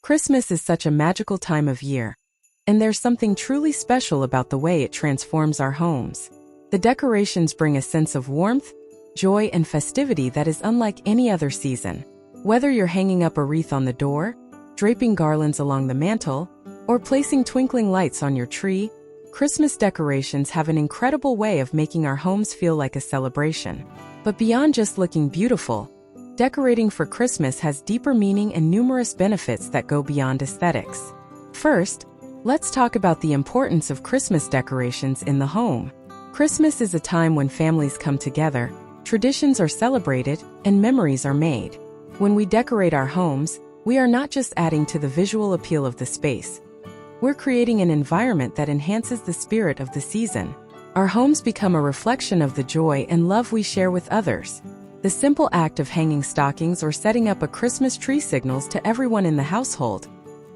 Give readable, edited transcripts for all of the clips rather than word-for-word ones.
Christmas is such a magical time of year, and there's something truly special about the way it transforms our homes. The decorations bring a sense of warmth, joy, and festivity that is unlike any other season. Whether you're hanging up a wreath on the door, draping garlands along the mantel, or placing twinkling lights on your tree, Christmas decorations have an incredible way of making our homes feel like a celebration. But beyond just looking beautiful, decorating for Christmas has deeper meaning and numerous benefits that go beyond aesthetics. First, let's talk about the importance of Christmas decorations in the home. Christmas is a time when families come together, traditions are celebrated, and memories are made. When we decorate our homes, we are not just adding to the visual appeal of the space. We're creating an environment that enhances the spirit of the season. Our homes become a reflection of the joy and love we share with others. The simple act of hanging stockings or setting up a Christmas tree signals to everyone in the household,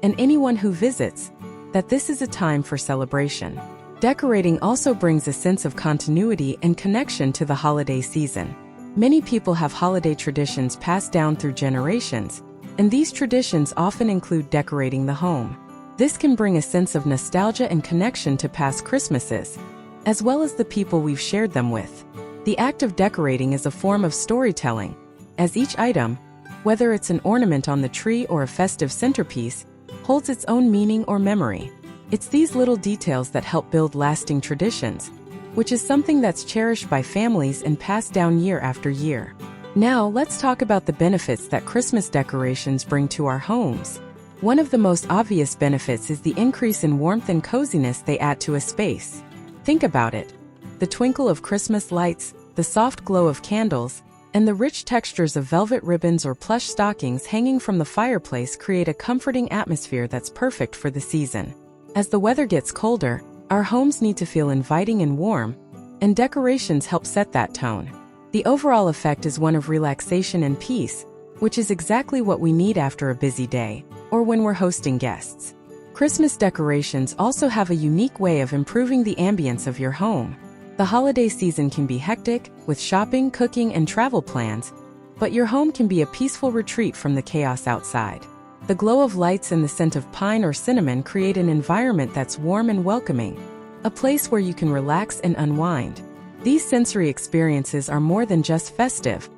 and anyone who visits, that this is a time for celebration. Decorating also brings a sense of continuity and connection to the holiday season. Many people have holiday traditions passed down through generations, and these traditions often include decorating the home. This can bring a sense of nostalgia and connection to past Christmases, as well as the people we've shared them with. The act of decorating is a form of storytelling, as each item, whether it's an ornament on the tree or a festive centerpiece, holds its own meaning or memory. It's these little details that help build lasting traditions, which is something that's cherished by families and passed down year after year. Now, let's talk about the benefits that Christmas decorations bring to our homes. One of the most obvious benefits is the increase in warmth and coziness they add to a space. Think about it. The twinkle of Christmas lights, the soft glow of candles, and the rich textures of velvet ribbons or plush stockings hanging from the fireplace create a comforting atmosphere that's perfect for the season. As the weather gets colder, our homes need to feel inviting and warm, and decorations help set that tone. The overall effect is one of relaxation and peace, which is exactly what we need after a busy day, or when we're hosting guests. Christmas decorations also have a unique way of improving the ambience of your home. The holiday season can be hectic, with shopping, cooking, and travel plans, but your home can be a peaceful retreat from the chaos outside. The glow of lights and the scent of pine or cinnamon create an environment that's warm and welcoming, a place where you can relax and unwind. These sensory experiences are more than just festive.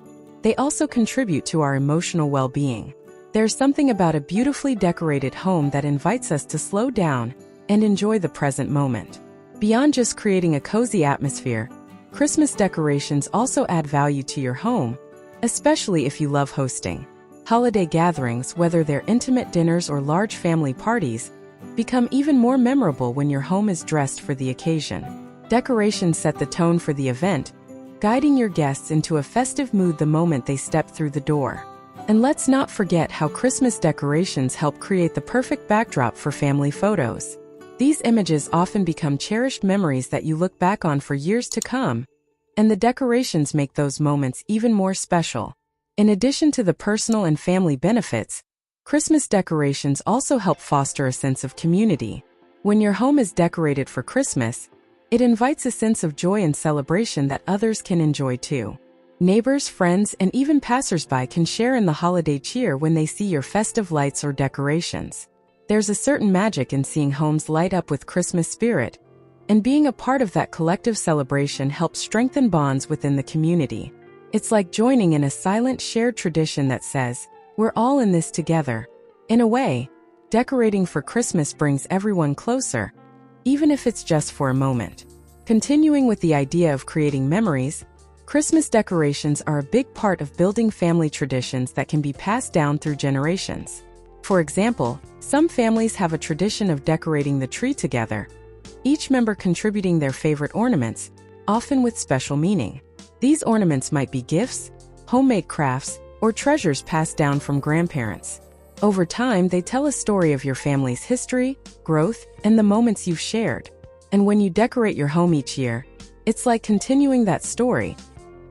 They also contribute to our emotional well-being. There's something about a beautifully decorated home that invites us to slow down and enjoy the present moment. Beyond just creating a cozy atmosphere, Christmas decorations also add value to your home, especially if you love hosting. Holiday gatherings, whether they're intimate dinners or large family parties, become even more memorable when your home is dressed for the occasion. Decorations set the tone for the event, guiding your guests into a festive mood the moment they step through the door. And let's not forget how Christmas decorations help create the perfect backdrop for family photos. These images often become cherished memories that you look back on for years to come, and the decorations make those moments even more special. In addition to the personal and family benefits, Christmas decorations also help foster a sense of community. When your home is decorated for Christmas, it invites a sense of joy and celebration that others can enjoy too. Neighbors, friends, and even passersby can share in the holiday cheer when they see your festive lights or decorations. There's a certain magic in seeing homes light up with Christmas spirit, and being a part of that collective celebration helps strengthen bonds within the community. It's like joining in a silent shared tradition that says, we're all in this together. In a way, decorating for Christmas brings everyone closer, even if it's just for a moment. Continuing with the idea of creating memories, Christmas decorations are a big part of building family traditions that can be passed down through generations. For example, some families have a tradition of decorating the tree together, each member contributing their favorite ornaments, often with special meaning. These ornaments might be gifts, homemade crafts, or treasures passed down from grandparents. Over time, they tell a story of your family's history, growth, and the moments you've shared. And when you decorate your home each year, it's like continuing that story.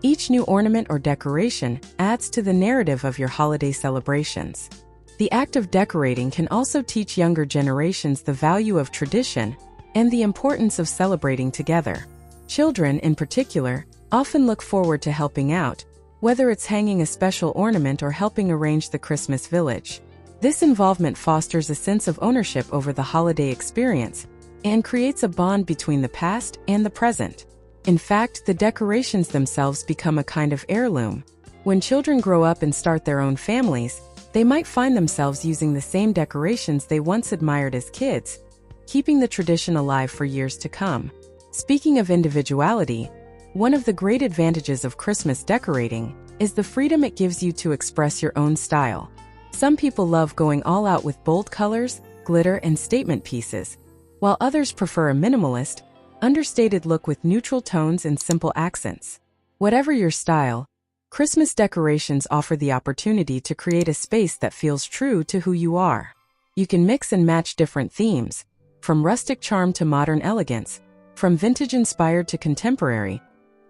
Each new ornament or decoration adds to the narrative of your holiday celebrations. The act of decorating can also teach younger generations the value of tradition and the importance of celebrating together. Children, in particular, often look forward to helping out, whether it's hanging a special ornament or helping arrange the Christmas village. This involvement fosters a sense of ownership over the holiday experience and creates a bond between the past and the present. In fact, the decorations themselves become a kind of heirloom. When children grow up and start their own families, they might find themselves using the same decorations they once admired as kids, keeping the tradition alive for years to come. Speaking of individuality, one of the great advantages of Christmas decorating is the freedom it gives you to express your own style. Some people love going all out with bold colors, glitter, and statement pieces, while others prefer a minimalist, understated look with neutral tones and simple accents. Whatever your style, Christmas decorations offer the opportunity to create a space that feels true to who you are. You can mix and match different themes, from rustic charm to modern elegance, from vintage-inspired to contemporary,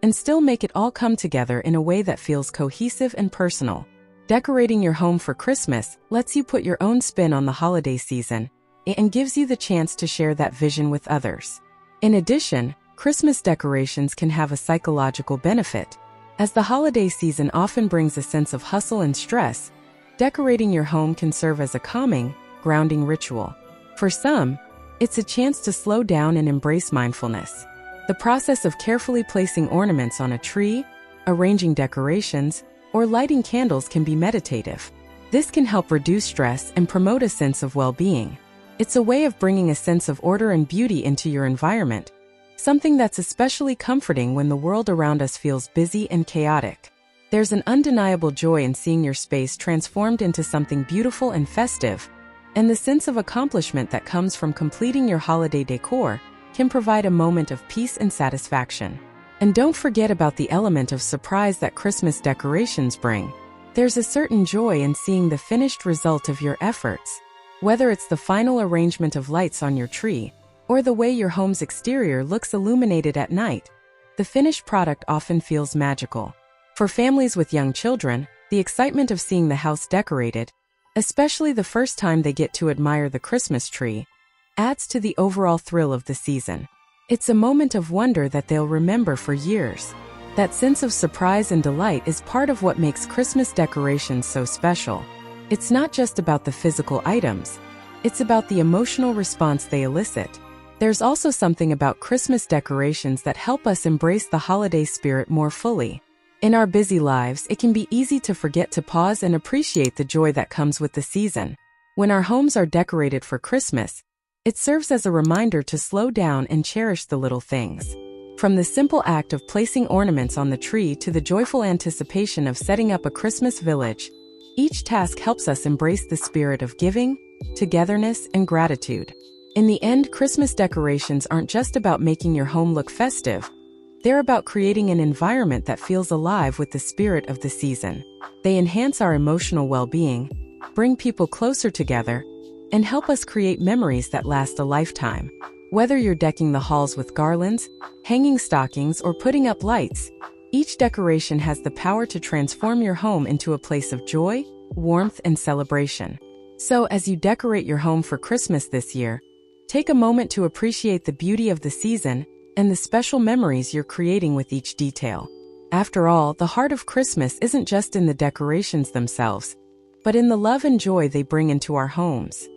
and still make it all come together in a way that feels cohesive and personal. Decorating your home for Christmas lets you put your own spin on the holiday season and gives you the chance to share that vision with others. In addition, Christmas decorations can have a psychological benefit. As the holiday season often brings a sense of hustle and stress, decorating your home can serve as a calming, grounding ritual. For some, it's a chance to slow down and embrace mindfulness. The process of carefully placing ornaments on a tree, arranging decorations, or lighting candles can be meditative. This can help reduce stress and promote a sense of well-being. It's a way of bringing a sense of order and beauty into your environment, something that's especially comforting when the world around us feels busy and chaotic. There's an undeniable joy in seeing your space transformed into something beautiful and festive, and the sense of accomplishment that comes from completing your holiday decor can provide a moment of peace and satisfaction. And don't forget about the element of surprise that Christmas decorations bring. There's a certain joy in seeing the finished result of your efforts. Whether it's the final arrangement of lights on your tree, or the way your home's exterior looks illuminated at night, the finished product often feels magical. For families with young children, the excitement of seeing the house decorated, especially the first time they get to admire the Christmas tree, adds to the overall thrill of the season. It's a moment of wonder that they'll remember for years. That sense of surprise and delight is part of what makes Christmas decorations so special. It's not just about the physical items, it's about the emotional response they elicit. There's also something about Christmas decorations that help us embrace the holiday spirit more fully. In our busy lives, it can be easy to forget to pause and appreciate the joy that comes with the season. When our homes are decorated for Christmas, it serves as a reminder to slow down and cherish the little things. From the simple act of placing ornaments on the tree to the joyful anticipation of setting up a Christmas village, each task helps us embrace the spirit of giving, togetherness, and gratitude. In the end, Christmas decorations aren't just about making your home look festive. They're about creating an environment that feels alive with the spirit of the season. They enhance our emotional well-being, bring people closer together, and help us create memories that last a lifetime. Whether you're decking the halls with garlands, hanging stockings, or putting up lights, each decoration has the power to transform your home into a place of joy, warmth, and celebration. So, as you decorate your home for Christmas this year, take a moment to appreciate the beauty of the season and the special memories you're creating with each detail. After all, the heart of Christmas isn't just in the decorations themselves, but in the love and joy they bring into our homes.